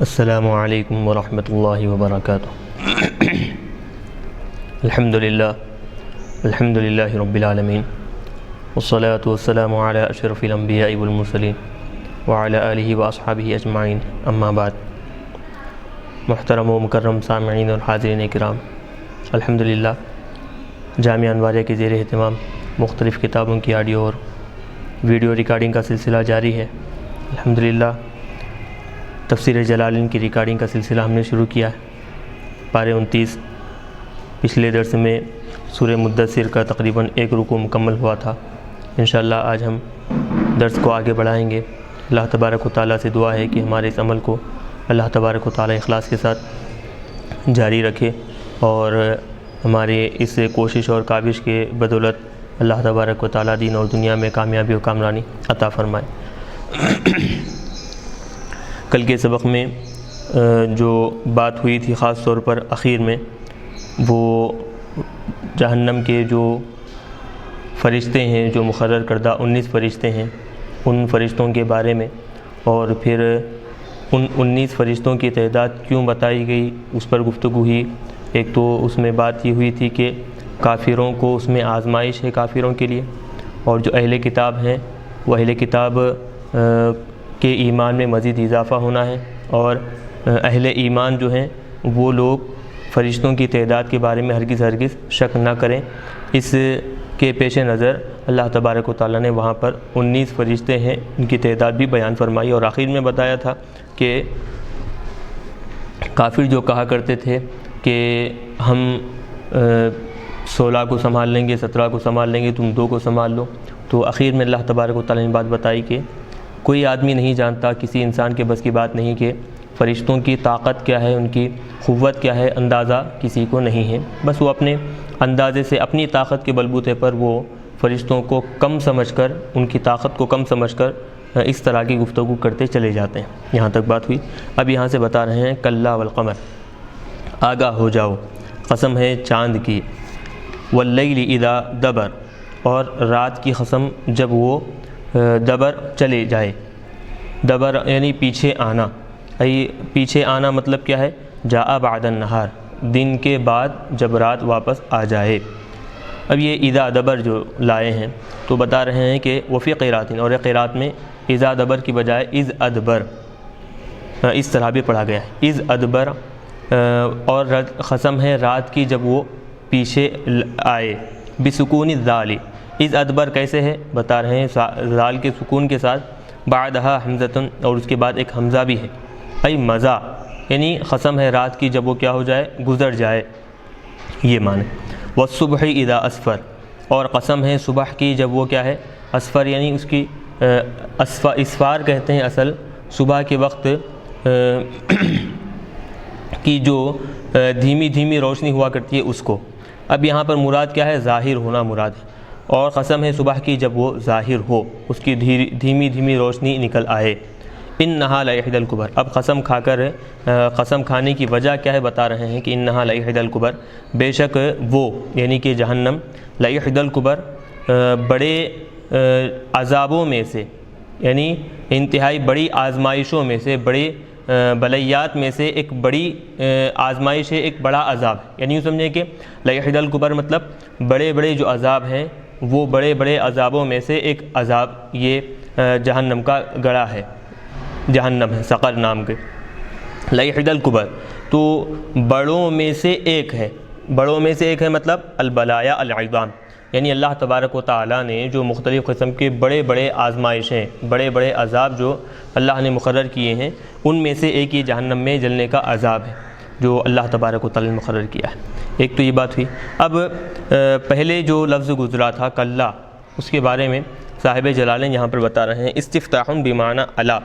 السلام علیکم ورحمۃ اللہ وبرکاتہ۔ الحمد للہ رب العالمین، والصلاة والسلام علی اشرف الانبیاء والمرسلین وعلی آلہ واصحابہ اجمعین، اما بعد۔ محترم و مکرم سامعین اور حاضرین کرام، الحمدللہ جامعہ انواریہ کے زیر اہتمام مختلف کتابوں کی آڈیو اور ویڈیو ریکارڈنگ کا سلسلہ جاری ہے۔ الحمدللہ تفسیر جلالین کی ریکارڈنگ کا سلسلہ ہم نے شروع کیا ہے۔ پارہ 29 پچھلے درس میں سورہ مدثر کا تقریباً ایک رکوع مکمل ہوا تھا۔ انشاءاللہ آج ہم درس کو آگے بڑھائیں گے۔ اللہ تبارک و تعالیٰ سے دعا ہے کہ ہمارے اس عمل کو اللہ تبارک و تعالیٰ اخلاص کے ساتھ جاری رکھے اور ہمارے اس کوشش اور کاوش کے بدولت اللہ تبارک و تعالیٰ دین اور دنیا میں کامیابی و کامرانی عطا فرمائے۔ کل کے سبق میں جو بات ہوئی تھی خاص طور پر اخیر میں، وہ جہنم کے جو فرشتے ہیں، جو مقرر کردہ 19 فرشتے ہیں، ان فرشتوں کے بارے میں، اور پھر ان 19 فرشتوں کی تعداد کیوں بتائی گئی اس پر گفتگو ہوئی۔ ایک تو اس میں بات یہ ہوئی تھی کہ کافروں کو اس میں آزمائش ہے کافروں کے لیے، اور جو اہل کتاب ہیں وہ اہل کتاب کے ایمان میں مزید اضافہ ہونا ہے، اور اہل ایمان جو ہیں وہ لوگ فرشتوں کی تعداد کے بارے میں ہرگز شک نہ کریں۔ اس کے پیش نظر اللہ تبارک و تعالیٰ نے وہاں پر 19 فرشتے ہیں، ان کی تعداد بھی بیان فرمائی، اور آخر میں بتایا تھا کہ کافر جو کہا کرتے تھے کہ ہم 16 کو سنبھال لیں گے، 17 کو سنبھال لیں گے، تم 2 کو سنبھال لو، تو آخر میں اللہ تبارک و تعالیٰ نے بات بتائی کہ کوئی آدمی نہیں جانتا، کسی انسان کے بس کی بات نہیں کہ فرشتوں کی طاقت کیا ہے، ان کی قوت کیا ہے، اندازہ کسی کو نہیں ہے۔ بس وہ اپنے اندازے سے، اپنی طاقت کے بلبوتے پر وہ فرشتوں کو کم سمجھ کر، ان کی طاقت کو کم سمجھ کر اس طرح کی گفتگو کرتے چلے جاتے ہیں۔ یہاں تک بات ہوئی۔ اب یہاں سے بتا رہے ہیں کلا والقمر، آگاہ ہو جاؤ، قسم ہے چاند کی، واللیل اذا دبر، اور رات کی قسم جب وہ دبر چلے جائے۔ دبر یعنی پیچھے آنا، پیچھے آنا مطلب کیا ہے؟ جاء بعد النہار، دن کے بعد جب رات واپس آ جائے۔ اب یہ اذا دبر جو لائے ہیں تو بتا رہے ہیں کہ وفی قراتن، اور قرات میں اذا دبر کی بجائے اذ ادبر اس طرح بھی پڑھا گیا ہے، اذ ادبر، اور قسم ہے رات کی جب وہ پیچھے آئے، بسکون الذال۔ اذ ادبر کیسے ہے بتا رہے ہیں، ذال کے سکون کے ساتھ بعدہا حمزۃ، اور اس کے بعد ایک حمزہ بھی ہے، ای مزہ، یعنی قسم ہے رات کی جب وہ کیا ہو جائے، گزر جائے، یہ معنی۔ والصبح اذا اسفر، اور قسم ہے صبح کی جب وہ کیا ہے، اسفر، یعنی اس کی اسفار کہتے ہیں اصل صبح کے وقت کی جو دھیمی دھیمی روشنی ہوا کرتی ہے اس کو۔ اب یہاں پر مراد کیا ہے؟ ظاہر ہونا مراد ہے، اور قسم ہے صبح کی جب وہ ظاہر ہو، اس کی دھیمی دھیمی روشنی نکل آئے۔ انہا لإحدی الکبر، اب قسم کھا کر قسم کھانے کی وجہ کیا ہے بتا رہے ہیں کہ انہا لإحدی الکبر، بے شک وہ یعنی کہ جہنم، لإحدی الکبر، بڑے عذابوں میں سے، یعنی انتہائی بڑی آزمائشوں میں سے، بڑے بلیات میں سے ایک بڑی آزمائش ہے، ایک بڑا عذاب ہے۔ یعنی یوں سمجھیں کہ لإحدی الکبر مطلب بڑے بڑے جو عذاب ہیں، وہ بڑے بڑے عذابوں میں سے ایک عذاب یہ جہنم کا گڑھا ہے، جہنم ہے، سقر نام کے۔ لإحدی الکبر تو بڑوں میں سے ایک ہے، بڑوں میں سے ایک ہے مطلب البلایا العظام، یعنی اللہ تبارک و تعالیٰ نے جو مختلف قسم کے بڑے بڑے آزمائشیں، بڑے بڑے عذاب جو اللہ نے مقرر کیے ہیں، ان میں سے ایک یہ جہنم میں جلنے کا عذاب ہے جو اللہ تبارک و تعالیٰ نے مقرر کیا ہے۔ ایک تو یہ بات ہوئی۔ اب پہلے جو لفظ گزرا تھا کلا، اس کے بارے میں صاحب جلالین یہاں پر بتا رہے ہیں استفتاح بمعنی علا۔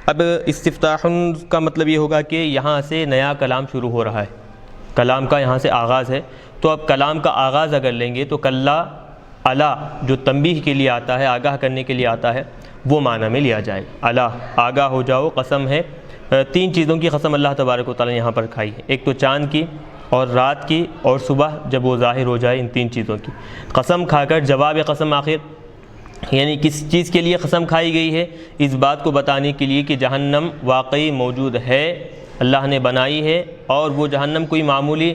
اب استفتاح کا مطلب یہ ہوگا کہ یہاں سے نیا کلام شروع ہو رہا ہے، کلام کا یہاں سے آغاز ہے، تو اب کلام کا آغاز اگر لیں گے تو کلا علا جو تنبیہ کے لیے آتا ہے، آگاہ کرنے کے لیے آتا ہے، وہ معنی میں لیا جائے گا۔ علا آگاہ ہو جاؤ، قسم ہے 3 چیزوں کی قسم اللہ تبارک و تعالیٰ نے یہاں پر کھائی ہے، ایک تو چاند کی، اور رات کی، اور صبح جب وہ ظاہر ہو جائے، ان 3 چیزوں کی قسم کھا کر جواب قسم آخر یعنی کس چیز کے لیے قسم کھائی گئی ہے؟ اس بات کو بتانے کے لیے کہ جہنم واقعی موجود ہے، اللہ نے بنائی ہے، اور وہ جہنم کوئی معمولی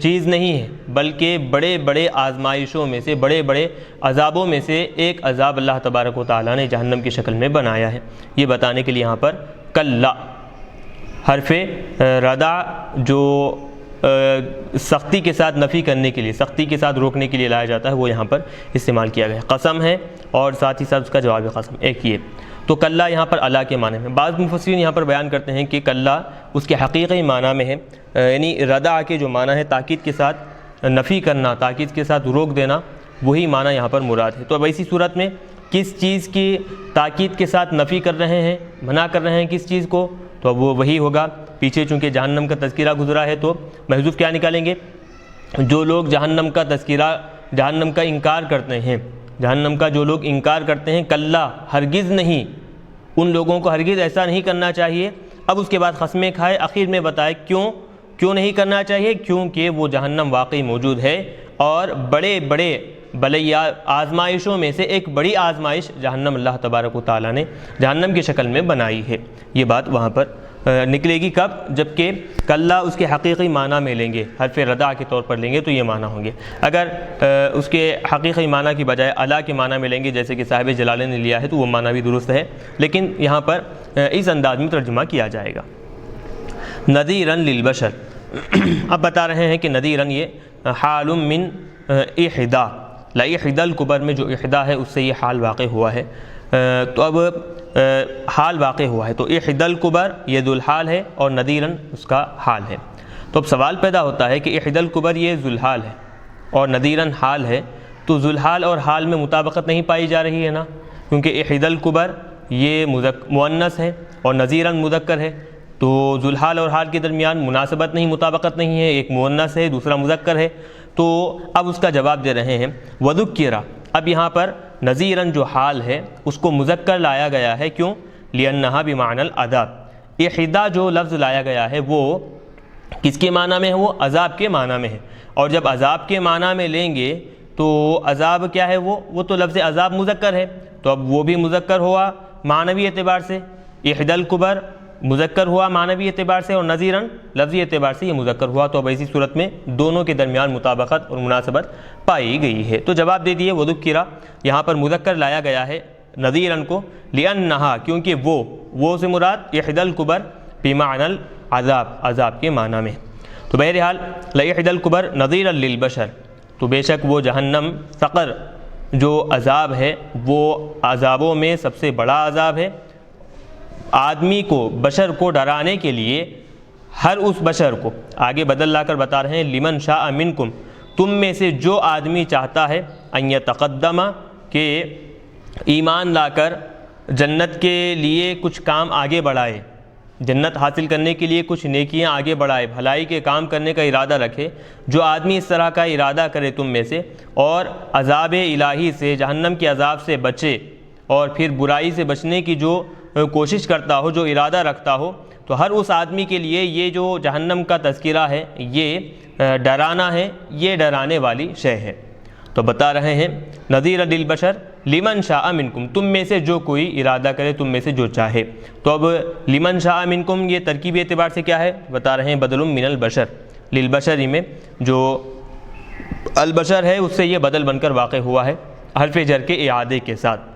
چیز نہیں ہے، بلکہ بڑے بڑے آزمائشوں میں سے، بڑے بڑے عذابوں میں سے ایک عذاب اللہ تبارک و تعالیٰ نے جہنم کی شکل میں بنایا ہے۔ یہ بتانے کے لیے یہاں پر کلا حرف ردع جو سختی کے ساتھ نفی کرنے کے لیے، سختی کے ساتھ روکنے کے لیے لایا جاتا ہے، وہ یہاں پر استعمال کیا گیا ہے۔ قسم ہے اور ساتھ ہی ساتھ اس کا جواب قسم ایک یہ، تو کلا یہاں پر اللہ کے معنی میں۔ بعض مفسرین یہاں پر بیان کرتے ہیں کہ کلا اس کے حقیقی معنی میں ہے، یعنی ردع کے جو معنی ہے تاکید کے ساتھ نفی کرنا، تاکید کے ساتھ روک دینا، وہی معنی یہاں پر مراد ہے۔ تو اب ایسی صورت میں کس چیز کی تاکید کے ساتھ نفی کر رہے ہیں، منع کر رہے ہیں کس چیز کو؟ تو اب وہ وہی ہوگا، پیچھے چونکہ جہنم کا تذکرہ گزرا ہے تو محذوف کیا نکالیں گے؟ جو لوگ جہنم کا تذکرہ، جہنم کا انکار کرتے ہیں، جہنم کا جو لوگ انکار کرتے ہیں، کلا ہرگز نہیں، ان لوگوں کو ہرگز ایسا نہیں کرنا چاہیے۔ اب اس کے بعد قسمیں کھائے، آخر میں بتائے کیوں نہیں کرنا چاہیے؟ کیونکہ وہ جہنم واقعی موجود ہے، اور بڑے بڑے بلیا آزمائشوں میں سے ایک بڑی آزمائش جہنم اللہ تبارک و تعالیٰ نے جہنم کی شکل میں بنائی ہے۔ یہ بات وہاں پر نکلے گی کب؟ جبکہ کلا اس کے حقیقی معنی میں لیں گے، حرف ردع کے طور پر لیں گے تو یہ معنی ہوں گے۔ اگر اس کے حقیقی معنی کی بجائے اللہ کے معنی میں لیں گے جیسے کہ صاحب جلالین نے لیا ہے تو وہ معنی بھی درست ہے، لیکن یہاں پر اس انداز میں ترجمہ کیا جائے گا۔ نذیرا للبشر، اب بتا رہے ہیں کہ نذیرا یہ حال من احدا، لإحدى الكبر میں جو احدا ہے اس سے یہ حال واقع ہوا ہے، تو اب حال واقع ہوا ہے تو احدى الكبر یہ ذوالحال ہے اور نذیرا اس کا حال ہے۔ تو اب سوال پیدا ہوتا ہے کہ احدى الكبر یہ ذوالحال ہے اور نذیرا حال ہے، تو ذوالحال اور حال میں مطابقت نہیں پائی جا رہی ہے نا، کیونکہ احدى الكبر یہ مؤنث ہے اور نذیرا مذکر ہے، تو ذوالحال اور حال کے درمیان مناسبت نہیں، مطابقت نہیں ہے، ایک مؤنث ہے دوسرا مذکر ہے۔ تو اب اس کا جواب دے رہے ہیں وذکر، اب یہاں پر نذیراً جو حال ہے اس کو مذکر لایا گیا ہے، کیوں؟ لأنہا بمعنی العذاب، احدا جو لفظ لایا گیا ہے وہ کس کے معنی میں ہے؟ وہ عذاب کے معنی میں ہے، اور جب عذاب کے معنی میں لیں گے تو عذاب کیا ہے؟ وہ تو لفظ عذاب مذکر ہے، تو اب وہ بھی مذکر ہوا معنوی اعتبار سے، احدى الكبر مذکر ہوا معنوی اعتبار سے، اور نذیراً لفظی اعتبار سے یہ مذکر ہوا، تو اب ایسی صورت میں دونوں کے درمیان مطابقت اور مناسبت پائی گئی ہے۔ تو جواب دے دیے وذکر، یہاں پر مذکر لایا گیا ہے نذیراً کو، لأنہا کیونکہ وہ سے مراد احدى الكبر بمعنی العذاب، عذاب کے معنی میں۔ تو بہرحال لإحدى الكبر نذیرا للبشر، تو بے شک وہ جہنم سقر جو عذاب ہے وہ عذابوں میں سب سے بڑا عذاب ہے، آدمی کو، بشر کو ڈرانے کے لیے، ہر اس بشر کو، آگے بدل لا کر بتا رہے ہیں لمن شاء منکم، تم میں سے جو آدمی چاہتا ہے، ان یتقدم کہ ایمان لا کر جنت کے لیے کچھ کام آگے بڑھائے، جنت حاصل کرنے کے لیے کچھ نیکیاں آگے بڑھائے، بھلائی کے کام کرنے کا ارادہ رکھے، جو آدمی اس طرح کا ارادہ کرے تم میں سے، اور عذاب الہی سے، جہنم کے عذاب سے بچے، اور پھر برائی سے بچنے کی جو کوشش کرتا ہو، جو ارادہ رکھتا ہو، تو ہر اس آدمی کے لیے یہ جو جہنم کا تذکرہ ہے یہ ڈرانا ہے، یہ ڈرانے والی شے ہے۔ تو بتا رہے ہیں نذیر للبشر لمن شاء منکم، تم میں سے جو کوئی ارادہ کرے، تم میں سے جو چاہے۔ تو اب لمن شاء منکم یہ ترکیبی اعتبار سے کیا ہے؟ بتا رہے ہیں بدل من البشر، للبشر میں جو البشر ہے اس سے یہ بدل بن کر واقع ہوا ہے حرف جر کے اعادے کے ساتھ۔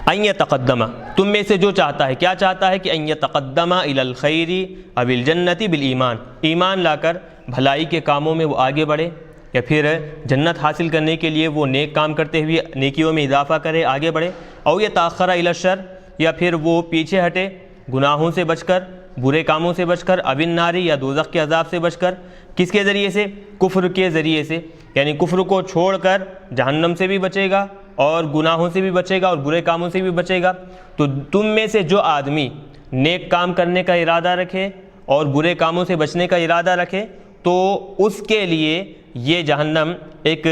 ان یتقدم، تم میں سے جو چاہتا ہے، کیا چاہتا ہے؟ کہ ان یتقدم الی الخیر او الجنت بالایمان، ایمان لا کر بھلائی کے کاموں میں وہ آگے بڑھے، یا پھر جنت حاصل کرنے کے لیے وہ نیک کام کرتے ہوئے نیکیوں میں اضافہ کرے، آگے بڑھے، او یتاخر الی الشر، یا پھر وہ پیچھے ہٹے گناہوں سے بچ کر، برے کاموں سے بچ کر، او النار یا دوزخ کے عذاب سے بچ کر، کس کے ذریعے سے؟ کفر کے ذریعے سے، یعنی کفر کو چھوڑ کر جہنم سے بھی بچے گا اور گناہوں سے بھی بچے گا اور برے کاموں سے بھی بچے گا۔ تو تم میں سے جو آدمی نیک کام کرنے کا ارادہ رکھے اور برے کاموں سے بچنے کا ارادہ رکھے تو اس کے لیے یہ جہنم ایک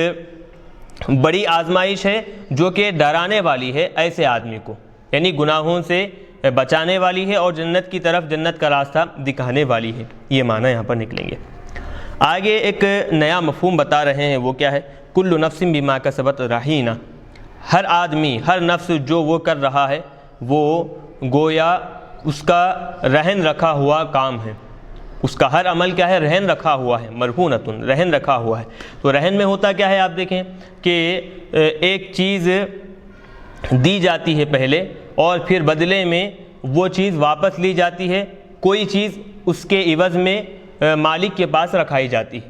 بڑی آزمائش ہے جو کہ ڈرانے والی ہے ایسے آدمی کو، یعنی گناہوں سے بچانے والی ہے اور جنت کی طرف، جنت کا راستہ دکھانے والی ہے۔ یہ معنی یہاں پر نکلیں گے۔ آگے ایک نیا مفہوم بتا رہے ہیں، وہ کیا ہے؟ کل نفس بما کسبت رہینہ، ہر آدمی، ہر نفس جو وہ کر رہا ہے وہ گویا اس کا رہن رکھا ہوا کام ہے، اس کا ہر عمل کیا ہے؟ رہن رکھا ہوا ہے، مرہونۃ، رہن رکھا ہوا ہے۔ تو رہن میں ہوتا کیا ہے؟ آپ دیکھیں کہ ایک چیز دی جاتی ہے پہلے اور پھر بدلے میں وہ چیز واپس لی جاتی ہے، کوئی چیز اس کے عوض میں مالک کے پاس رکھائی جاتی ہے،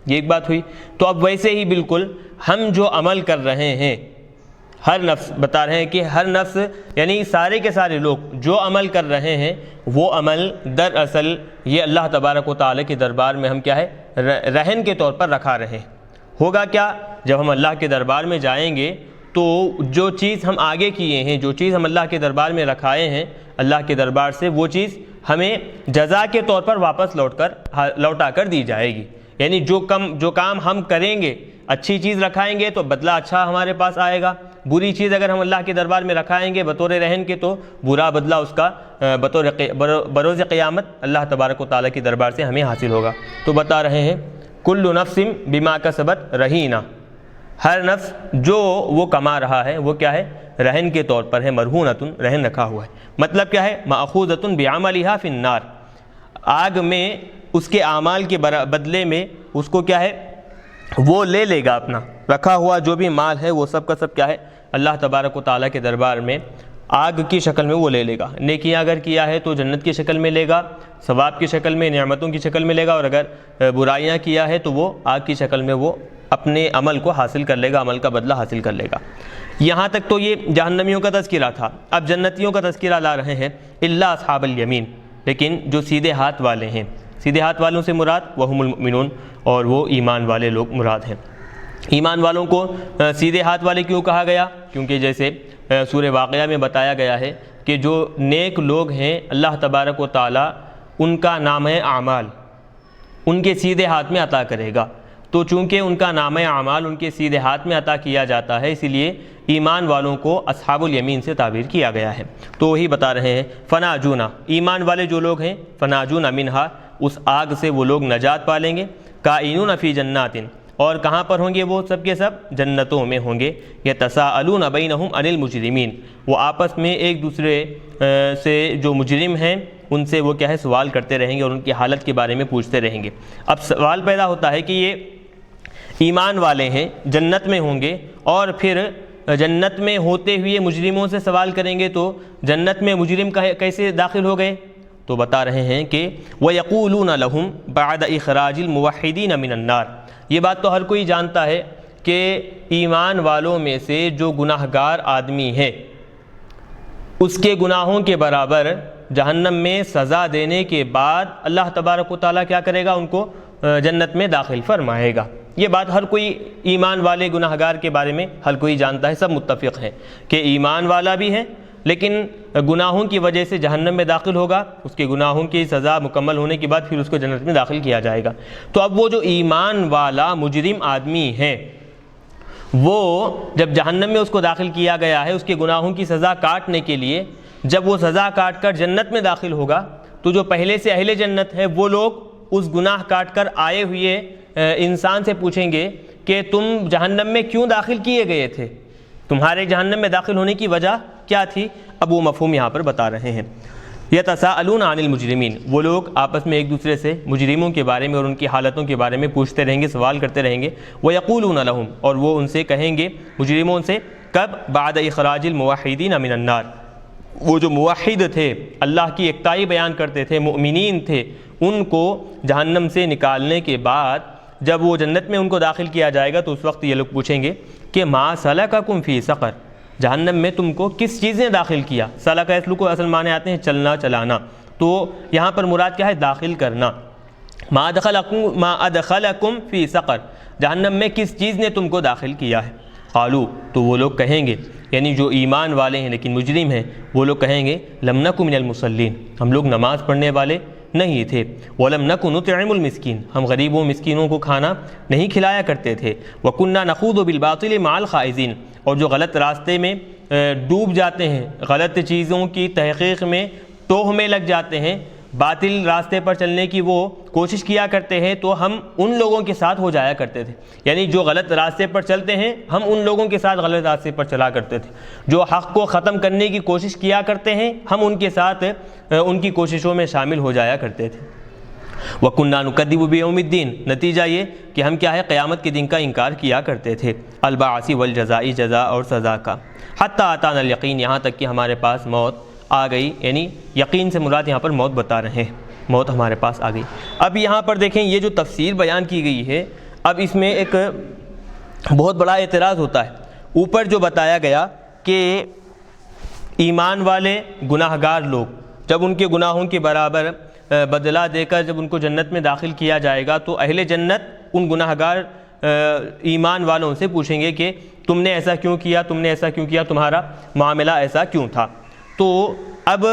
یہ ایک بات ہوئی۔ تو اب ویسے ہی بالکل ہم جو عمل کر رہے ہیں، ہر نفس بتا رہے ہیں کہ ہر نفس یعنی سارے کے سارے لوگ جو عمل کر رہے ہیں وہ عمل دراصل یہ اللہ تبارک و تعالیٰ کے دربار میں ہم کیا ہے؟ رہن کے طور پر رکھا رہے۔ ہوگا کیا؟ جب ہم اللہ کے دربار میں جائیں گے تو جو چیز ہم آگے کیے ہیں، جو چیز ہم اللہ کے دربار میں رکھائے ہیں، اللہ کے دربار سے وہ چیز ہمیں جزا کے طور پر واپس لوٹا کر دی جائے گی۔ یعنی جو کام ہم کریں گے، اچھی چیز رکھائیں گے تو بدلہ اچھا ہمارے پاس آئے گا، بری چیز اگر ہم اللہ کے دربار میں رکھائیں گے بطور رہن کے تو برا بدلہ اس کا بروز قیامت اللہ تبارک و تعالیٰ کے دربار سے ہمیں حاصل ہوگا۔ تو بتا رہے ہیں کل نفس بما کسبت رہینہ، ہر نفس جو وہ کما رہا ہے وہ کیا ہے؟ رہن کے طور پر ہے، مرہونۃ، رہن رکھا ہوا ہے۔ مطلب کیا ہے؟ مأخوذۃ بعملھا فی النار، آگ میں اس کے اعمال کے بدلے میں اس کو کیا ہے؟ وہ لے لے گا، اپنا رکھا ہوا جو بھی مال ہے وہ سب کا سب کیا ہے؟ اللہ تبارک و تعالیٰ کے دربار میں آگ کی شکل میں وہ لے لے گا۔ نیکیاں اگر کیا ہے تو جنت کی شکل میں لے گا، ثواب کی شکل میں، نعمتوں کی شکل میں لے گا، اور اگر برائیاں کیا ہے تو وہ آگ کی شکل میں وہ اپنے عمل کو حاصل کر لے گا، عمل کا بدلہ حاصل کر لے گا۔ یہاں تک تو یہ جہنمیوں کا تذکرہ تھا۔ اب جنتیوں کا تذکرہ لا رہے ہیں، الا اصحاب الیمین، لیکن جو سیدھے ہاتھ والے ہیں، سیدھے ہاتھ والوں سے مراد وہم المؤمنون، اور وہ ایمان والے لوگ مراد ہیں۔ ایمان والوں کو سیدھے ہاتھ والے کیوں کہا گیا؟ کیونکہ جیسے سورہ واقعہ میں بتایا گیا ہے کہ جو نیک لوگ ہیں اللہ تبارک و تعالیٰ ان کا نام اعمال ان کے سیدھے ہاتھ میں عطا کرے گا۔ تو چونکہ ان کا نام اعمال ان کے سیدھے ہاتھ میں عطا کیا جاتا ہے، اسی لیے ایمان والوں کو اصحاب الیمین سے تعبیر کیا گیا ہے۔ تو وہی بتا رہے ہیں فناجونا، ایمان والے جو لوگ ہیں، فناجونا منہا، اس آگ سے وہ لوگ نجات پالیں گے، کائنون فی جنات، اور کہاں پر ہوں گے وہ سب کے سب؟ جنتوں میں ہوں گے۔ یتساءلون بینہم عن المجرمین، وہ آپس میں ایک دوسرے سے جو مجرم ہیں ان سے وہ کیا ہے؟ سوال کرتے رہیں گے اور ان کی حالت کے بارے میں پوچھتے رہیں گے۔ اب سوال پیدا ہوتا ہے کہ یہ ایمان والے ہیں، جنت میں ہوں گے، اور پھر جنت میں ہوتے ہوئے مجرموں سے سوال کریں گے تو جنت میں مجرم کیسے داخل ہو گئے؟ تو بتا رہے ہیں کہ وَيَقُولُونَ لَهُمْ بَعْدَ إِخْرَاجِ الْمُوَحِّدِينَ مِنَ النَّارِ، یہ بات تو ہر کوئی جانتا ہے کہ ایمان والوں میں سے جو گناہ گار آدمی ہے اس کے گناہوں کے برابر جہنم میں سزا دینے کے بعد اللہ تبارک و تعالیٰ کیا کرے گا؟ ان کو جنت میں داخل فرمائے گا۔ یہ بات ہر کوئی ایمان والے گناہ گار کے بارے میں ہر کوئی جانتا ہے، سب متفق ہیں کہ ایمان والا بھی ہے لیکن گناہوں کی وجہ سے جہنم میں داخل ہوگا، اس کے گناہوں کی سزا مکمل ہونے کے بعد پھر اس کو جنت میں داخل کیا جائے گا۔ تو اب وہ جو ایمان والا مجرم آدمی ہے وہ جب جہنم میں اس کو داخل کیا گیا ہے اس کے گناہوں کی سزا کاٹنے کے لیے، جب وہ سزا کاٹ کر جنت میں داخل ہوگا تو جو پہلے سے اہل جنت ہے وہ لوگ اس گناہ کاٹ کر آئے ہوئے انسان سے پوچھیں گے کہ تم جہنم میں کیوں داخل کیے گئے تھے، تمہارے جہنم میں داخل ہونے کی وجہ کیا تھی؟ اب وہ مفہوم یہاں پر بتا رہے ہیں۔ یتساءلون عن المجرمین، وہ لوگ آپس میں ایک دوسرے سے مجرموں کے بارے میں اور ان کی حالتوں کے بارے میں پوچھتے رہیں گے، سوال کرتے رہیں گے۔ وَيَقُولُونَ لَهُمْ، اور وہ ان سے کہیں گے مجرموں سے، کب؟ بعد اخراج الموحدین من النار، وہ جو موحد تھے، اللہ کی یکتائی بیان کرتے تھے، مؤمنین تھے، ان کو جہنم سے نکالنے کے بعد جب وہ جنت میں ان کو داخل کیا جائے گا تو اس وقت یہ لوگ پوچھیں گے کہ ما سلککم فی سقر، جہنم میں تم کو کس چیز نے داخل کیا؟ سلک اسلو کو اصل معنی آتے ہیں چلنا چلانا، تو یہاں پر مراد کیا ہے؟ داخل کرنا۔ ما ادخلکم فی سقر، جہنم میں کس چیز نے تم کو داخل کیا ہے؟ قالو، تو وہ لوگ کہیں گے، یعنی جو ایمان والے ہیں لیکن مجرم ہیں وہ لوگ کہیں گے لم نک من المصلین، ہم لوگ نماز پڑھنے والے نہیں تھے، وَلَمْ نَكُ نُطْعِمُ الْمِسْكِينَ، ہم غریبوں مسکینوں کو کھانا نہیں کھلایا کرتے تھے، وَكُنَّا نَخُوضُ بِالْبَاطِلِ مَعَ الْخَائِضِينَ، اور جو غلط راستے میں ڈوب جاتے ہیں، غلط چیزوں کی تحقیق میں ٹوہ میں لگ جاتے ہیں، باطل راستے پر چلنے کی وہ کوشش کیا کرتے ہیں تو ہم ان لوگوں کے ساتھ ہو جایا کرتے تھے، یعنی جو غلط راستے پر چلتے ہیں ہم ان لوگوں کے ساتھ غلط راستے پر چلا کرتے تھے، جو حق کو ختم کرنے کی کوشش کیا کرتے ہیں ہم ان کے ساتھ ان کی کوششوں میں شامل ہو جایا کرتے تھے۔ وَكُنَّا نُكَذِّبُ بِيَوْمِ الدِّينِ، نتیجہ یہ کہ ہم کیا ہے قیامت کے دن کا انکار کیا کرتے تھے، البعث والجزاء، جزا اور سزا کا، حتیٰ اتانا الیقین، یہاں تک کہ ہمارے پاس موت آ گئی، یعنی یقین سے مراد یہاں پر موت بتا رہے ہیں، موت ہمارے پاس آ گئی۔ اب یہاں پر دیکھیں یہ جو تفسیر بیان کی گئی ہے، اب اس میں ایک بہت بڑا اعتراض ہوتا ہے۔ اوپر جو بتایا گیا کہ ایمان والے گناہ گار لوگ جب ان کے گناہوں کے برابر بدلہ دے کر جب ان کو جنت میں داخل کیا جائے گا تو اہل جنت ان گناہ گار ایمان والوں سے پوچھیں گے کہ تم نے ایسا کیوں کیا، تم نے ایسا کیوں کیا، تمہارا معاملہ ایسا کیوں تھا۔ تو اب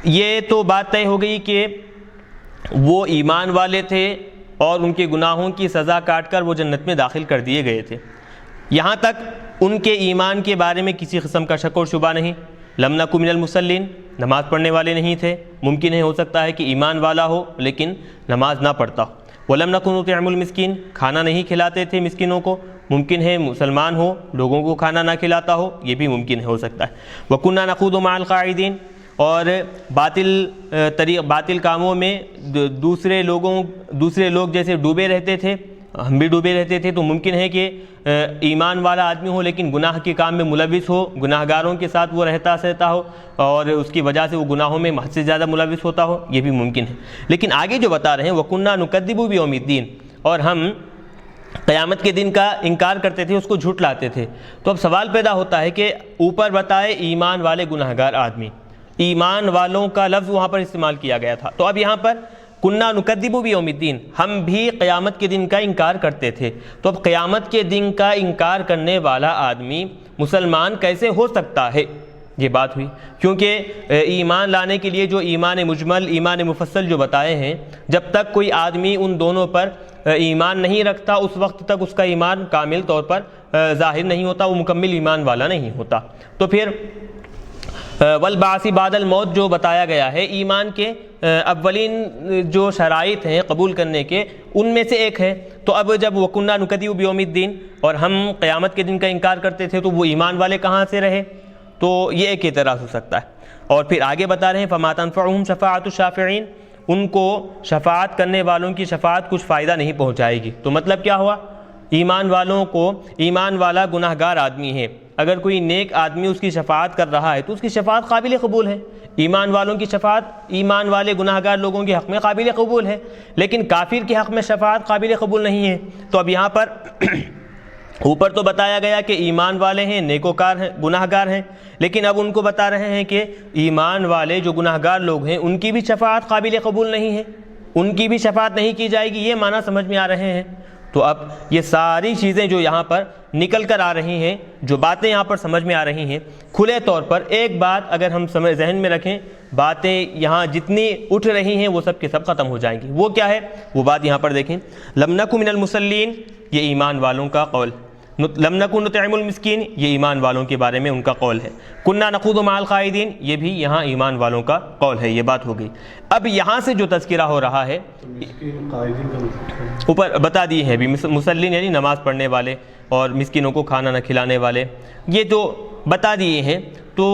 یہ تو بات طے ہو گئی کہ وہ ایمان والے تھے اور ان کے گناہوں کی سزا کاٹ کر وہ جنت میں داخل کر دیے گئے تھے، یہاں تک ان کے ایمان کے بارے میں کسی قسم کا شک اور شبہ نہیں۔ لم نکو من المصلین، نماز پڑھنے والے نہیں تھے، ممکن ہے ہو سکتا ہے کہ ایمان والا ہو لیکن نماز نہ پڑھتا ہو۔ ولم نکو نطعم المسکین، کھانا نہیں کھلاتے تھے مسکینوں کو، ممکن ہے مسلمان ہو لوگوں کو کھانا نہ کھلاتا ہو، یہ بھی ممکن ہو سکتا ہے۔ وکنا نخوض مع القاعدین، اور باطل کاموں میں دوسرے لوگ جیسے ڈوبے رہتے تھے، ہم بھی ڈوبے رہتے تھے، تو ممکن ہے کہ ایمان والا آدمی ہو لیکن گناہ کے کام میں ملوث ہو، گناہ گاروں کے ساتھ وہ رہتا ہو اور اس کی وجہ سے وہ گناہوں میں حد سے زیادہ ملوث ہوتا ہو، یہ بھی ممکن ہے۔ لیکن آگے جو بتا رہے ہیں وَكُنَّا نُكَذِّبُ بِيَوْمِ الدِّينِ، اور ہم قیامت کے دن کا انکار کرتے تھے، اس کو جھٹلاتے تھے۔ تو اب سوال پیدا ہوتا ہے کہ اوپر بتائے ایمان والے گناہ گار آدمی، ایمان والوں کا لفظ وہاں پر استعمال کیا گیا تھا، تو اب یہاں پر کنّا نکذب بیوم الدین، ہم بھی قیامت کے دن کا انکار کرتے تھے۔ تو اب قیامت کے دن کا انکار کرنے والا آدمی مسلمان کیسے ہو سکتا ہے، یہ بات ہوئی، کیونکہ ایمان لانے کے لیے جو ایمان مجمل ایمان مفصل جو بتائے ہیں، جب تک کوئی آدمی ان دونوں پر ایمان نہیں رکھتا اس وقت تک اس کا ایمان کامل طور پر ظاہر نہیں ہوتا، وہ مکمل ایمان والا نہیں ہوتا۔ تو پھر والبعث بعد الموت جو بتایا گیا ہے، ایمان کے اولین جو شرائط ہیں قبول کرنے کے ان میں سے ایک ہے۔ تو اب جب وَكُنَّا نُكَذِّبُ بِيَوْمِ الدِّينِ، اور ہم قیامت کے دن کا انکار کرتے تھے، تو وہ ایمان والے کہاں سے رہے؟ تو یہ ایک اعتراض ہو سکتا ہے۔ اور پھر آگے بتا رہے ہیں فَمَا تَنْفَعُهُمْ شَفَاعَةُ الشَّافِعِينَ، ان کو شفاعت کرنے والوں کی شفاعت کچھ فائدہ نہیں پہنچائے گی۔ تو مطلب کیا ہوا؟ ایمان والوں کو، ایمان والا گناہ گار آدمی ہے، اگر کوئی نیک آدمی اس کی شفاعت کر رہا ہے تو اس کی شفاعت قابل قبول ہے۔ ایمان والوں کی شفاعت ایمان والے گناہ گار لوگوں کے حق میں قابل قبول ہے، لیکن کافر کے حق میں شفاعت قابل قبول نہیں ہے۔ تو اب یہاں پر اوپر تو بتایا گیا کہ ایمان والے ہیں، نیکوکار ہیں، گناہ گار ہیں، لیکن اب ان کو بتا رہے ہیں کہ ایمان والے جو گناہ گار لوگ ہیں ان کی بھی شفاعت قابل قبول نہیں ہے، ان کی بھی شفاعت نہیں کی جائے گی، یہ معنی سمجھ میں آ رہے ہیں۔ تو اب یہ ساری چیزیں جو یہاں پر نکل کر آ رہی ہیں، جو باتیں یہاں پر سمجھ میں آ رہی ہیں، کھلے طور پر ایک بات اگر ہم ذہن میں رکھیں، باتیں یہاں جتنی اٹھ رہی ہیں وہ سب کے سب ختم ہو جائیں گی۔ وہ کیا ہے؟ وہ بات یہاں پر دیکھیں، لم نکو من المصلین، یہ ایمان والوں کا قول، لم نکو نطعم المسکین، یہ ایمان والوں کے بارے میں ان کا قول ہے، کنّا نخوض مع القاعدین، یہ بھی یہاں ایمان والوں کا قول ہے، یہ بات ہو گئی۔ اب یہاں سے جو تذکرہ ہو رہا ہے اوپر بتا دیے ہیں بھی، مسلین یعنی نماز پڑھنے والے اور مسکینوں کو کھانا نہ کھلانے والے، یہ تو بتا دیے ہیں۔ تو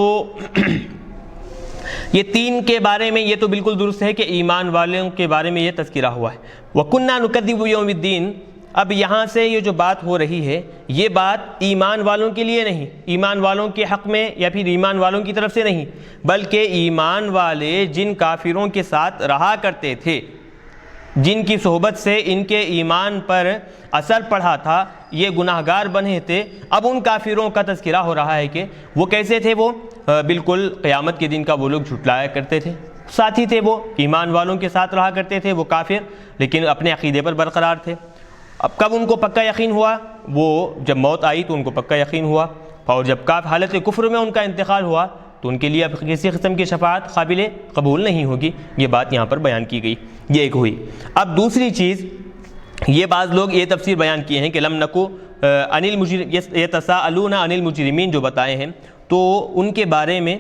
یہ تین کے بارے میں یہ تو بالکل درست ہے کہ ایمان والوں کے بارے میں یہ تذکرہ ہوا ہے۔ وَكُنَّا نُكَذِّبُ بِيَوْمِ الدِّينِ، اب یہاں سے یہ جو بات ہو رہی ہے یہ بات ایمان والوں کے لیے نہیں، ایمان والوں کے حق میں یا پھر ایمان والوں کی طرف سے نہیں، بلکہ ایمان والے جن کافروں کے ساتھ رہا کرتے تھے، جن کی صحبت سے ان کے ایمان پر اثر پڑا تھا، یہ گناہ گار بنے تھے، اب ان کافروں کا تذکرہ ہو رہا ہے کہ وہ کیسے تھے۔ وہ بالکل قیامت کے دن کا وہ لوگ جھٹلایا کرتے تھے، ساتھی تھے، وہ ایمان والوں کے ساتھ رہا کرتے تھے، وہ کافر لیکن اپنے عقیدے پر برقرار تھے۔ اب کب ان کو پکا یقین ہوا؟ وہ جب موت آئی تو ان کو پکا یقین ہوا، اور جب حالت کفر میں ان کا انتقال ہوا تو ان کے لیے اب کسی قسم کی شفاعت قابل قبول نہیں ہوگی، یہ بات یہاں پر بیان کی گئی، یہ ایک ہوئی۔ اب دوسری چیز، یہ بعض لوگ یہ تفسیر بیان کیے ہیں کہ لم نکو یتساءلون عن المجرمین جو بتائے ہیں، تو ان کے بارے میں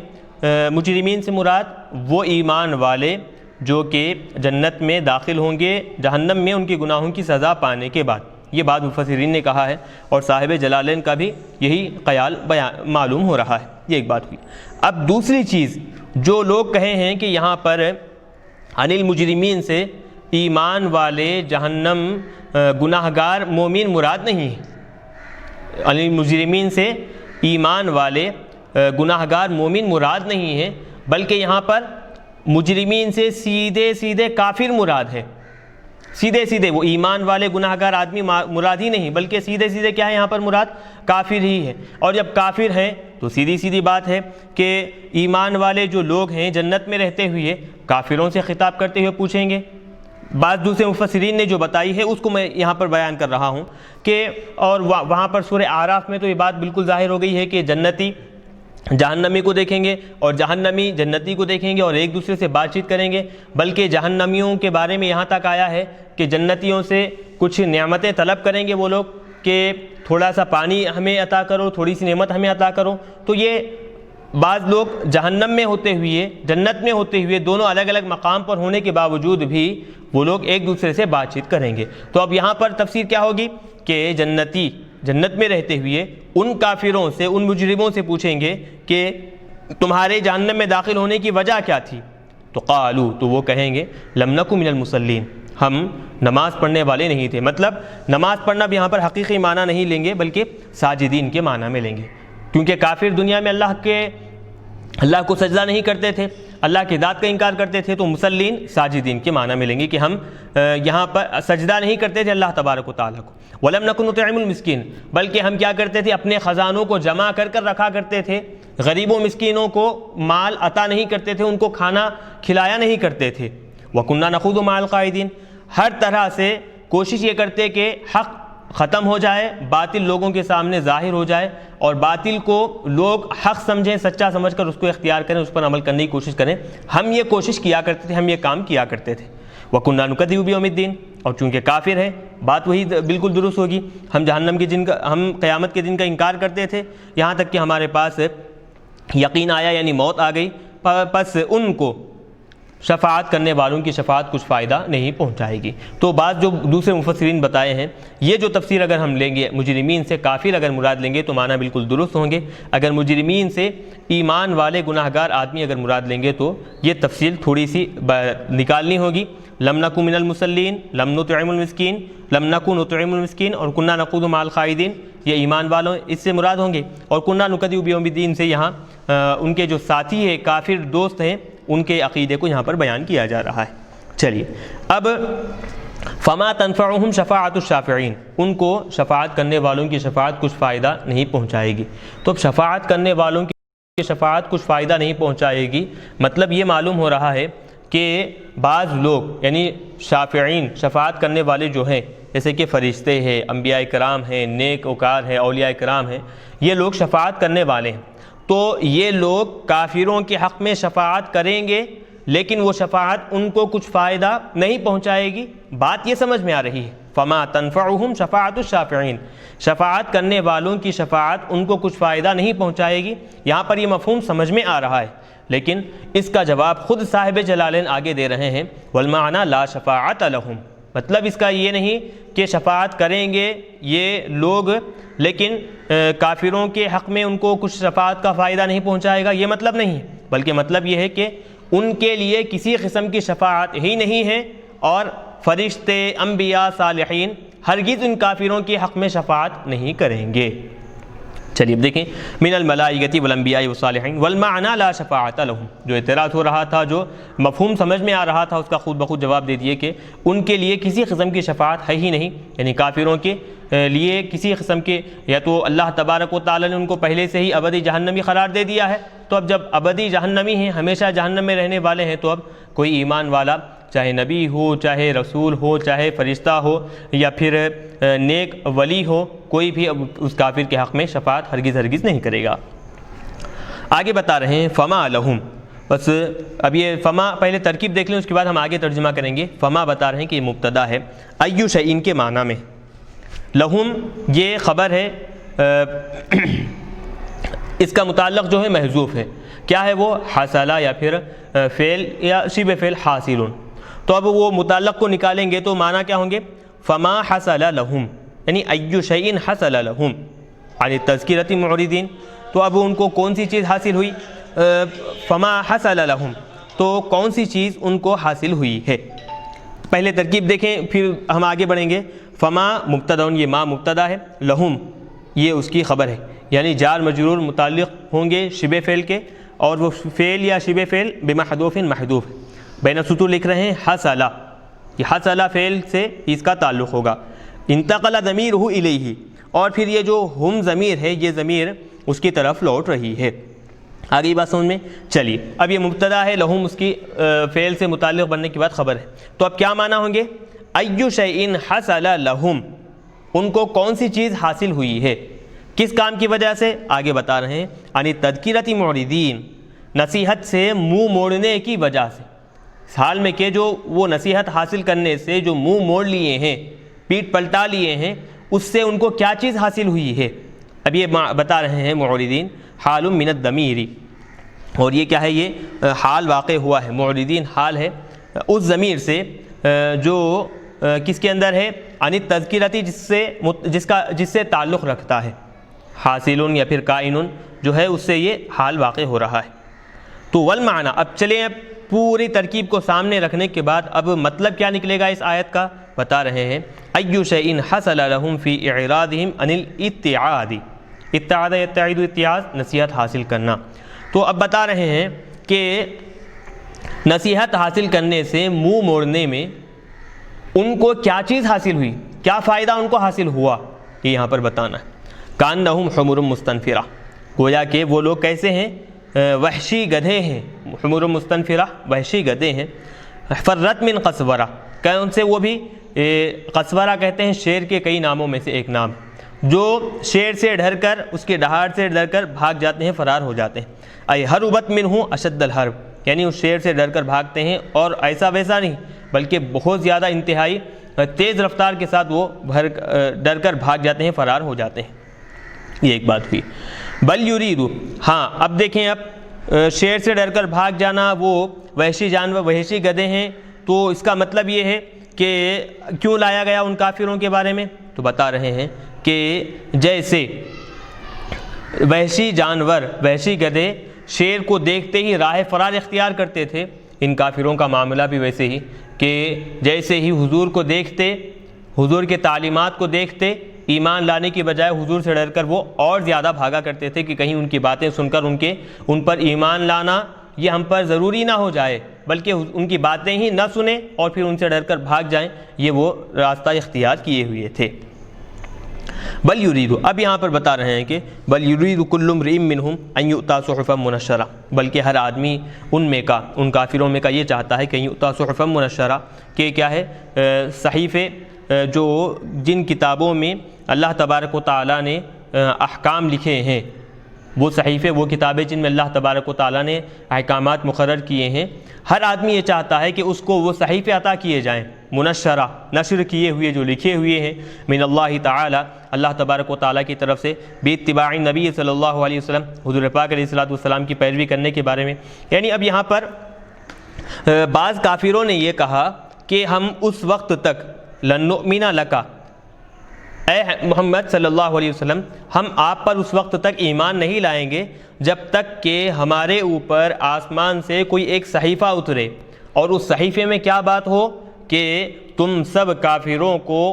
مجرمین سے مراد وہ ایمان والے جو کہ جنت میں داخل ہوں گے جہنم میں ان کے گناہوں کی سزا پانے کے بعد. یہ بات مفسرین نے کہا ہے اور صاحب جلالین کا بھی یہی خیال معلوم ہو رہا ہے. یہ ایک بات ہوئی. اب دوسری چیز جو لوگ کہے ہیں کہ یہاں پر عن المجرمین سے ایمان والے جہنم گناہگار مومن مراد نہیں ہے. عن المجرمین سے ایمان والے گناہگار مومن مراد نہیں ہے، بلکہ یہاں پر مجرمین سے سیدھے سیدھے کافر مراد ہے. سیدھے سیدھے وہ ایمان والے گناہگار آدمی مراد ہی نہیں، بلکہ سیدھے سیدھے کیا ہے یہاں پر مراد؟ کافر ہی ہے. اور جب کافر ہیں تو سیدھی سیدھی بات ہے کہ ایمان والے جو لوگ ہیں جنت میں رہتے ہوئے کافروں سے خطاب کرتے ہوئے پوچھیں گے. بعض دوسرے مفسرین نے جو بتائی ہے اس کو میں یہاں پر بیان کر رہا ہوں کہ اور وہاں پر سورہ اعراف میں تو یہ بات بالکل ظاہر ہو گئی ہے کہ جنتی جہنمی کو دیکھیں گے اور جہنمی جنتی کو دیکھیں گے اور ایک دوسرے سے بات چیت کریں گے. بلکہ جہنمیوں کے بارے میں یہاں تک آیا ہے کہ جنتیوں سے کچھ نعمتیں طلب کریں گے وہ لوگ کہ تھوڑا سا پانی ہمیں عطا کرو، تھوڑی سی نعمت ہمیں عطا کرو. تو یہ بعض لوگ جہنم میں ہوتے ہوئے جنت میں ہوتے ہوئے دونوں الگ الگ مقام پر ہونے کے باوجود بھی وہ لوگ ایک دوسرے سے بات چیت کریں گے. تو اب یہاں پر تفسیر کیا ہوگی کہ جنتی جنت میں رہتے ہوئے ان کافروں سے ان مجرموں سے پوچھیں گے کہ تمہارے جہنم میں داخل ہونے کی وجہ کیا تھی؟ تو قالو تو وہ کہیں گے لم نکو من المصلین، ہم نماز پڑھنے والے نہیں تھے. مطلب نماز پڑھنا بھی یہاں پر حقیقی معنی نہیں لیں گے بلکہ ساجدین کے معنی میں لیں گے، کیونکہ کافر دنیا میں اللہ کو سجدہ نہیں کرتے تھے، اللہ کی ذات کا انکار کرتے تھے. تو مسلین ساجدین کے معنی میں لیں گے کہ ہم یہاں پر سجدہ نہیں کرتے تھے اللہ تبارک و تعالیٰ کو. وَلَمْ نَكُنْ نُطْعِمُ الْمِسْكِينَ، بلکہ ہم کیا کرتے تھے اپنے خزانوں کو جمع کر کر رکھا کرتے تھے، غریبوں مسکینوں کو مال عطا نہیں کرتے تھے، ان کو کھانا کھلایا نہیں کرتے تھے. وَكُنَّا نَخُوضُ مَعَ الْقَاعِدِينَ، ہر طرح سے کوشش یہ کرتے کہ حق ختم ہو جائے، باطل لوگوں کے سامنے ظاہر ہو جائے اور باطل کو لوگ حق سمجھیں، سچا سمجھ کر اس کو اختیار کریں، اس پر عمل کرنے کی کوشش کریں. ہم یہ کوشش کیا کرتے تھے، ہم یہ کام کیا کرتے تھے. وَكُنَّا نُكَذِّبُ بِيَوْمِ الدِّينِ، اور چونکہ کافر ہے بات وہی بالکل درست ہوگی. ہم ہم قیامت کے دن کا انکار کرتے تھے یہاں تک کہ ہمارے پاس یقین آیا یعنی موت آ گئی. پس ان کو شفاعت کرنے والوں کی شفاعت کچھ فائدہ نہیں پہنچائے گی. تو بعض جو دوسرے مفسرین بتائے ہیں یہ جو تفسیر اگر ہم لیں گے مجرمین سے کافر اگر مراد لیں گے تو معنی بالکل درست ہوں گے. اگر مجرمین سے ایمان والے گناہگار آدمی اگر مراد لیں گے تو یہ تفصیل تھوڑی سی نکالنی ہوگی. لم نکو من المصلین، لم نطعم المسکین، لم نکو نطعم المسکین اور کننا نخوض مع الخائضین، یہ ایمان والوں اس سے مراد ہوں گے. اور کننا نکذب بیوم الدین سے یہاں ان کے جو ساتھی ہیں کافر دوست ہیں ان کے عقیدے کو یہاں پر بیان کیا جا رہا ہے. چلیے اب فما تنفعهم شفاعت الشافعین، ان کو شفاعت کرنے والوں کی شفاعت کچھ فائدہ نہیں پہنچائے گی. تو اب شفاعت کرنے والوں کی شفاعت کچھ فائدہ نہیں پہنچائے گی مطلب یہ معلوم ہو رہا ہے کہ بعض لوگ یعنی شافعین شفاعت کرنے والے جو ہیں جیسے کہ فرشتے ہیں، انبیاء کرام ہیں، نیک وکار ہیں، اولیاء کرام ہیں، یہ لوگ شفاعت کرنے والے ہیں. تو یہ لوگ کافروں کے حق میں شفاعت کریں گے لیکن وہ شفاعت ان کو کچھ فائدہ نہیں پہنچائے گی. بات یہ سمجھ میں آ رہی ہے فما تنفعهم شفاعت الشافعین، شفاعت کرنے والوں کی شفاعت ان کو کچھ فائدہ نہیں پہنچائے گی. یہاں پر یہ مفہوم سمجھ میں آ رہا ہے لیکن اس کا جواب خود صاحب جلالین آگے دے رہے ہیں والمعنی لا شفاعت لهم، مطلب اس کا یہ نہیں کہ شفاعت کریں گے یہ لوگ لیکن کافروں کے حق میں ان کو کچھ شفاعت کا فائدہ نہیں پہنچائے گا، یہ مطلب نہیں، بلکہ مطلب یہ ہے کہ ان کے لیے کسی قسم کی شفاعت ہی نہیں ہے اور فرشتے، انبیاء، صالحین ہرگز ان کافروں کے حق میں شفاعت نہیں کریں گے. چلیے اب دیکھیں من الملائکۃ والانبیاء والصالحین والمعنی لا شفاعت لهم، جو اعتراض ہو رہا تھا جو مفہوم سمجھ میں آ رہا تھا اس کا خود بخود جواب دے دیے کہ ان کے لیے کسی قسم کی شفاعت ہے ہی نہیں، یعنی کافروں کے لیے کسی قسم کے یا تو اللہ تبارک و تعالی نے ان کو پہلے سے ہی ابدی جہنمی قرار دے دیا ہے. تو اب جب ابدی جہنمی ہیں ہمیشہ جہنم میں رہنے والے ہیں تو اب کوئی ایمان والا چاہے نبی ہو، چاہے رسول ہو، چاہے فرشتہ ہو یا پھر نیک ولی ہو، کوئی بھی اب اس کافر کے حق میں شفاعت ہرگز نہیں کرے گا. آگے بتا رہے ہیں فما لہم، بس اب یہ فما پہلے ترکیب دیکھ لیں اس کے بعد ہم آگے ترجمہ کریں گے. فما بتا رہے ہیں کہ یہ مبتدا ہے، ایو شیء کے معنی میں، لہم یہ خبر ہے، اس کا متعلق جو ہے محذوف ہے. کیا ہے وہ؟ حصل یا پھر فعل یا شبہ فعل حاصل. تو اب وہ متعلق کو نکالیں گے تو معنی کیا ہوں گے؟ فما حصل لہم، یعنی ای شیء حصل لہم عن التذکرۃ معرضین. تو اب ان کو کون سی چیز حاصل ہوئی؟ فما حصل لہم، تو کون سی چیز ان کو حاصل ہوئی ہے. پہلے ترکیب دیکھیں پھر ہم آگے بڑھیں گے. فما مبتدا، یہ ما مبتدا ہے، لہم یہ اس کی خبر ہے، یعنی جار مجرور متعلق ہوں گے شبہ فعل کے، اور وہ فعل یا شبہ فعل بمحذوف محذوف. بین السطور لکھ رہے ہیں حصل، یہ حصل فعل سے اس کا تعلق ہوگا. انتقل ضمیرہ الیہ، اور پھر یہ جو ہم ضمیر ہے یہ ضمیر اس کی طرف لوٹ رہی ہے. آگے بات سمجھ میں چلیے. اب یہ مبتدا ہے، لہم اس کی فعل سے متعلق بننے کے بعد خبر ہے. تو اب کیا معنی ہوں گے؟ ای شیء حصل لہم، ان کو کون سی چیز حاصل ہوئی ہے، کس کام کی وجہ سے؟ آگے بتا رہے ہیں عن التذکرۃ معرضین، نصیحت سے منہ موڑنے کی وجہ سے. حال میں کہ جو وہ نصیحت حاصل کرنے سے جو منہ موڑ لیے ہیں، پیٹ پلٹا لیے ہیں، اس سے ان کو کیا چیز حاصل ہوئی ہے. اب یہ بتا رہے ہیں معرضین حال من الضمیر، اور یہ کیا ہے؟ یہ حال واقع ہوا ہے، معرضین حال ہے اس ضمیر سے جو کس کے اندر ہے؟ عن التذکرۃ، جس سے تعلق رکھتا ہے. حاصل یا پھر کائن جو ہے اس سے یہ حال واقع ہو رہا ہے. تو والمعنی، اب چلیں اب پوری ترکیب کو سامنے رکھنے کے بعد اب مطلب کیا نکلے گا اس آیت کا بتا رہے ہیں. ای شیء حصل لہم فی اعراضہم عن الاتعاظ، اتعاظ یتعظ اتعاظ نصیحت حاصل کرنا. تو اب بتا رہے ہیں کہ نصیحت حاصل کرنے سے منہ موڑنے میں ان کو کیا چیز حاصل ہوئی، کیا فائدہ ان کو حاصل ہوا، یہ یہاں پر بتانا ہے. کانہم حمر مستنفرہ، گویا کہ وہ لوگ کیسے ہیں؟ وحشی گدھے ہیں. حمر مستنفرہ وحشی گدھے ہیں. فرت من قصورہ، کون سے؟ وہ بھی قصورہ کہتے ہیں شیر کے کئی ناموں میں سے ایک نام، جو شیر سے ڈر کر، اس کے دہاڑ سے ڈر کر بھاگ جاتے ہیں، فرار ہو جاتے ہیں. ای ہربت منہ اشد الحرب، یعنی اس شیر سے ڈر کر بھاگتے ہیں، اور ایسا ویسا نہیں بلکہ بہت زیادہ انتہائی تیز رفتار کے ساتھ وہ ڈر کر بھاگ جاتے ہیں، فرار ہو جاتے ہیں. یہ ایک بات ہوئی. بل یرید، ہاں اب دیکھیں، اب شیر سے ڈر کر بھاگ جانا، وہ وحشی جانور، وحشی گدھے ہیں، تو اس کا مطلب یہ ہے کہ کیوں لایا گیا ان کافروں کے بارے میں؟ تو بتا رہے ہیں کہ جیسے وحشی جانور، وحشی گدھے شیر کو دیکھتے ہی راہ فرار اختیار کرتے تھے، ان کافروں کا معاملہ بھی ویسے ہی کہ جیسے ہی حضور کو دیکھتے، حضور کے تعلیمات کو دیکھتے، ایمان لانے کی بجائے حضور سے ڈر کر وہ اور زیادہ بھاگا کرتے تھے کہ کہیں ان کی باتیں سن کر ان پر ایمان لانا یہ ہم پر ضروری نہ ہو جائے، بلکہ ان کی باتیں ہی نہ سنیں اور پھر ان سے ڈر کر بھاگ جائیں. یہ وہ راستہ اختیار کیے ہوئے تھے. بل یرید، اب یہاں پر بتا رہے ہیں کہ بل یرید کل امرئ منہم ان یؤتی صحفا منشرہ، بلکہ ہر آدمی ان میں کا، ان کافروں میں کا یہ چاہتا ہے کہ یؤتی صحفا منشرہ، کہ کیا ہے؟ صحیفے جو جن کتابوں میں اللہ تبارک و تعالیٰ نے احکام لکھے ہیں، وہ صحیفے، وہ کتابیں جن میں اللہ تبارک و تعالیٰ نے احکامات مقرر کیے ہیں، ہر آدمی یہ چاہتا ہے کہ اس کو وہ صحیفے عطا کیے جائیں، منشرہ، نشر کیے ہوئے، جو لکھے ہوئے ہیں، من اللہ تعالیٰ، اللہ تبارک و تعالیٰ کی طرف سے، باتباع نبی صلی اللہ علیہ وسلم، حضور پاک علیہ الصلوۃ والسلام کی پیروی کرنے کے بارے میں. یعنی اب یہاں پر بعض کافروں نے یہ کہا کہ ہم اس وقت تک لن نؤمن لک، اے محمد صلی اللہ علیہ وسلم، ہم آپ پر اس وقت تک ایمان نہیں لائیں گے جب تک کہ ہمارے اوپر آسمان سے کوئی ایک صحیفہ اترے، اور اس صحیفے میں کیا بات ہو کہ تم سب کافروں کو،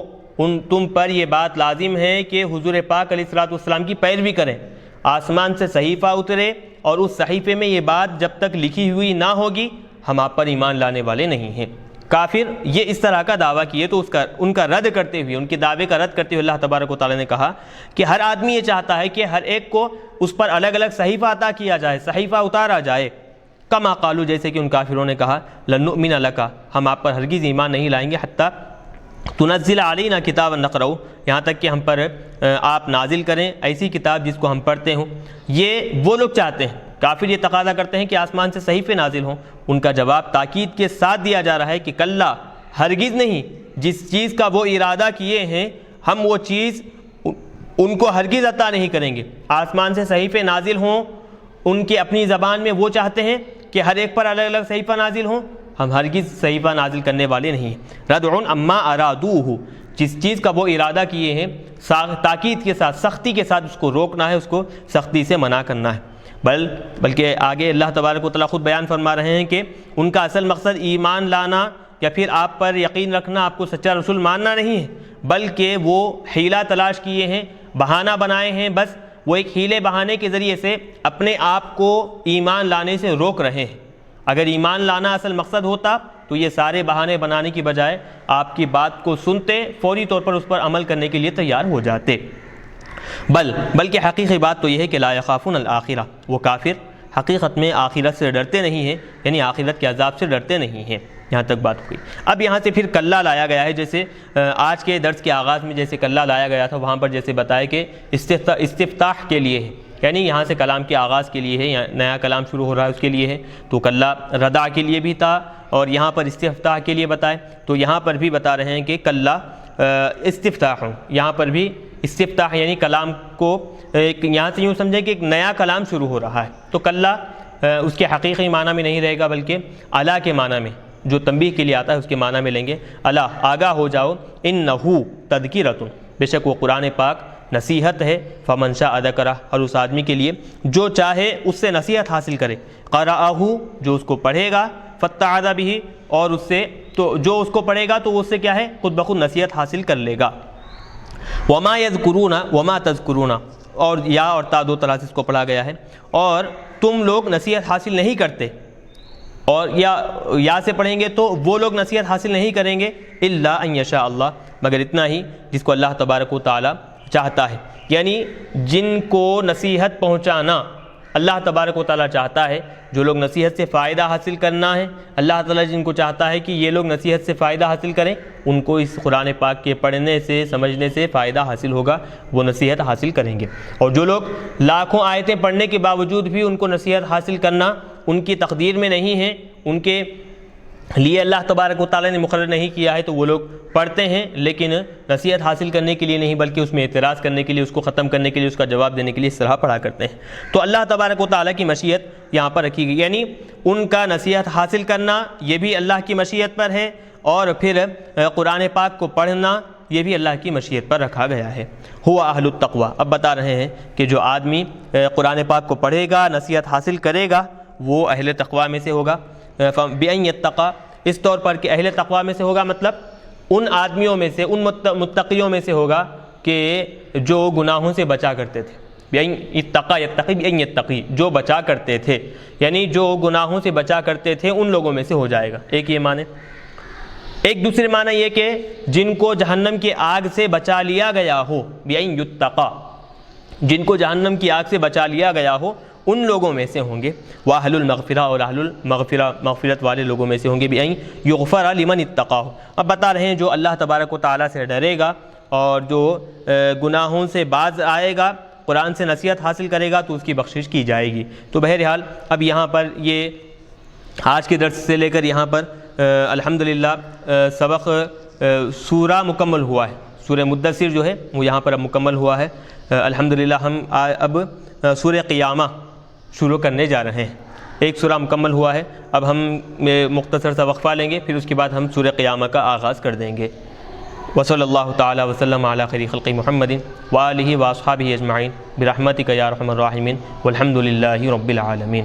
تم پر یہ بات لازم ہے کہ حضور پاک علیہ الصلوۃ والسلام کی پیروی کریں. آسمان سے صحیفہ اترے اور اس صحیفے میں یہ بات جب تک لکھی ہوئی نہ ہوگی ہم آپ پر ایمان لانے والے نہیں ہیں. کافر یہ اس طرح کا دعویٰ کیے، تو ان کا رد کرتے ہوئے، ان کے دعوے کا رد کرتے ہوئے اللہ تبارک و تعالیٰ نے کہا کہ ہر آدمی یہ چاہتا ہے کہ ہر ایک کو اس پر الگ الگ صحیفہ عطا کیا جائے، صحیفہ اتارا جائے. کما قالوا، جیسے کہ ان کافروں نے کہا، لن نؤمن لک، ہم آپ پر ہرگز ایمان نہیں لائیں گے، حتی تنزل علینا کتابا نقرؤ، یہاں تک کہ ہم پر آپ نازل کریں ایسی کتاب جس کو ہم پڑھتے ہوں. یہ وہ لوگ چاہتے ہیں، کافر یہ تقاضا کرتے ہیں کہ آسمان سے صحیفے نازل ہوں. ان کا جواب تاکید کے ساتھ دیا جا رہا ہے کہ کلا، ہرگز نہیں، جس چیز کا وہ ارادہ کیے ہیں ہم وہ چیز ان کو ہرگز عطا نہیں کریں گے۔ آسمان سے صحیفے نازل ہوں، ان کی اپنی زبان میں وہ چاہتے ہیں کہ ہر ایک پر الگ الگ صحیفہ نازل ہوں، ہم ہرگز صحیفہ نازل کرنے والے نہیں ہیں۔ ردع اما ارادوہ، جس چیز کا وہ ارادہ کیے ہیں تاکید کے ساتھ، سختی کے ساتھ اس کو روکنا ہے، اس کو سختی سے منع کرنا ہے۔ بلکہ آگے اللہ تبارک و تعالیٰ خود بیان فرما رہے ہیں کہ ان کا اصل مقصد ایمان لانا یا پھر آپ پر یقین رکھنا، آپ کو سچا رسول ماننا نہیں ہے، بلکہ وہ حیلہ تلاش کیے ہیں، بہانہ بنائے ہیں، بس وہ ایک ہیلے بہانے کے ذریعے سے اپنے آپ کو ایمان لانے سے روک رہے ہیں۔ اگر ایمان لانا اصل مقصد ہوتا تو یہ سارے بہانے بنانے کی بجائے آپ کی بات کو سنتے، فوری طور پر اس پر عمل کرنے کے لیے تیار ہو جاتے۔ بلکہ حقیقی بات تو یہ ہے کہ لا یخافون الآخرہ، وہ کافر حقیقت میں آخرت سے ڈرتے نہیں ہیں، یعنی آخرت کے عذاب سے ڈرتے نہیں ہیں۔ یہاں تک بات ہوئی۔ اب یہاں سے پھر کلہ لایا گیا ہے، جیسے آج کے درس کے آغاز میں جیسے کلہ لایا گیا تھا، وہاں پر جیسے بتایا کہ استفتاح کے لیے ہے، یعنی یہاں سے کلام کے آغاز کے لیے ہے، نیا کلام شروع ہو رہا ہے اس کے لیے ہے، تو کلہ ردع کے لیے بھی تھا اور یہاں پر استفتاح کے لیے بتائے، تو یہاں پر بھی بتا رہے ہیں کہ کلہ استفتاح، یہاں پر بھی استفتاح یعنی کلام کو یہاں سے یوں سمجھیں کہ ایک نیا کلام شروع ہو رہا ہے، تو کلہ اس کے حقیقی معنی میں نہیں رہے گا، بلکہ الا کے معنی میں، جو تنبیہ کے لیے آتا ہے اس کے معنی میں لیں گے۔ الا، آگاہ ہو جاؤ، انہ تذکرۃ، بے شک وہ قرآن پاک نصیحت ہے، فمن شاء ذکرہ، اور اس آدمی کے لیے جو چاہے اس سے نصیحت حاصل کرے، قرأہ، جو اس کو پڑھے گا، فاتعظ بہ، اور اس سے تو جو اس کو پڑھے گا تو اس سے کیا ہے، خود بخود نصیحت حاصل کر لے گا۔ وما یذکرون، وما تذکرون، اور یا اور تا دو طرح سے اس کو پڑھا گیا ہے، اور تم لوگ نصیحت حاصل نہیں کرتے، اور یا سے پڑھیں گے تو وہ لوگ نصیحت حاصل نہیں کریں گے، الا ان یشاء اللہ، مگر اتنا ہی جس کو اللہ تبارک و تعالی چاہتا ہے، یعنی جن کو نصیحت پہنچانا اللہ تبارک و تعالیٰ چاہتا ہے، جو لوگ نصیحت سے فائدہ حاصل کرنا ہے، اللہ تعالیٰ جن کو چاہتا ہے کہ یہ لوگ نصیحت سے فائدہ حاصل کریں، ان کو اس قرآن پاک کے پڑھنے سے، سمجھنے سے فائدہ حاصل ہوگا، وہ نصیحت حاصل کریں گے۔ اور جو لوگ لاکھوں آیتیں پڑھنے کے باوجود بھی ان کو نصیحت حاصل کرنا ان کی تقدیر میں نہیں ہے، ان کے لیے اللہ تبارک و تعالیٰ نے مقرر نہیں کیا ہے، تو وہ لوگ پڑھتے ہیں لیکن نصیحت حاصل کرنے کے لیے نہیں، بلکہ اس میں اعتراض کرنے کے لیے، اس کو ختم کرنے کے لیے، اس کا جواب دینے کے لیے اس طرح پڑھا کرتے ہیں۔ تو اللہ تبارک و تعالیٰ کی مشیت یہاں پر رکھی گئی، یعنی ان کا نصیحت حاصل کرنا یہ بھی اللہ کی مشیت پر ہے، اور پھر قرآن پاک کو پڑھنا یہ بھی اللہ کی مشیت پر رکھا گیا ہے۔ ہوا اہل التقوی، اب بتا رہے ہیں کہ جو آدمی قرآن پاک کو پڑھے گا، نصیحت حاصل کرے گا، وہ اہل تقوی میں سے ہوگا۔ بِأَن يَتَّقَى، اس طور پر کہ اہل تقوی میں سے ہوگا، مطلب ان آدمیوں میں سے، ان متقیوں میں سے ہوگا کہ جو گناہوں سے بچا کرتے تھے۔ بِأَن يَتَّقَى، يَتَّقِي بِأَن يَتَّقِي، جو بچا کرتے تھے، یعنی جو گناہوں سے بچا کرتے تھے ان لوگوں میں سے ہو جائے گا، ایک یہ معنی۔ ایک دوسرے معنی یہ کہ جن کو جہنم کی آگ سے بچا لیا گیا ہو، بِأَن يُتَّقَى، جن کو جہنم کی آگ سے بچا لیا گیا ہو ان لوگوں میں سے ہوں گے۔ وَأَهْلُ الْمَغْفِرَةِ، اور اہل مغفرت والے لوگوں میں سے ہوں گے۔ بِأَن يُغْفَرَ لِمَنِ اتَّقَاهُ، اب بتا رہے ہیں جو اللہ تبارک و تعالیٰ سے ڈرے گا اور جو گناہوں سے باز آئے گا، قرآن سے نصیحت حاصل کرے گا تو اس کی بخشش کی جائے گی۔ تو بہرحال اب یہاں پر یہ آج کے درس سے لے کر یہاں پر الحمدللہ سبق سورہ مکمل ہوا ہے، سورہ مدثر جو ہے وہ یہاں پر اب مکمل ہوا ہے۔ الحمدللہ ہم اب سورہ قیامہ شروع کرنے جا رہے ہیں، ایک سورہ مکمل ہوا ہے، اب ہم مختصر سا وقفہ لیں گے، پھر اس کے بعد ہم سورہ قیامہ کا آغاز کر دیں گے۔ وصلی اللہ تعالی وسلم علی خیر خلق محمد وآلہ واصحابہ اجمعین برحمتک یا ارحم الراحمین والحمد للہ رب العالمین۔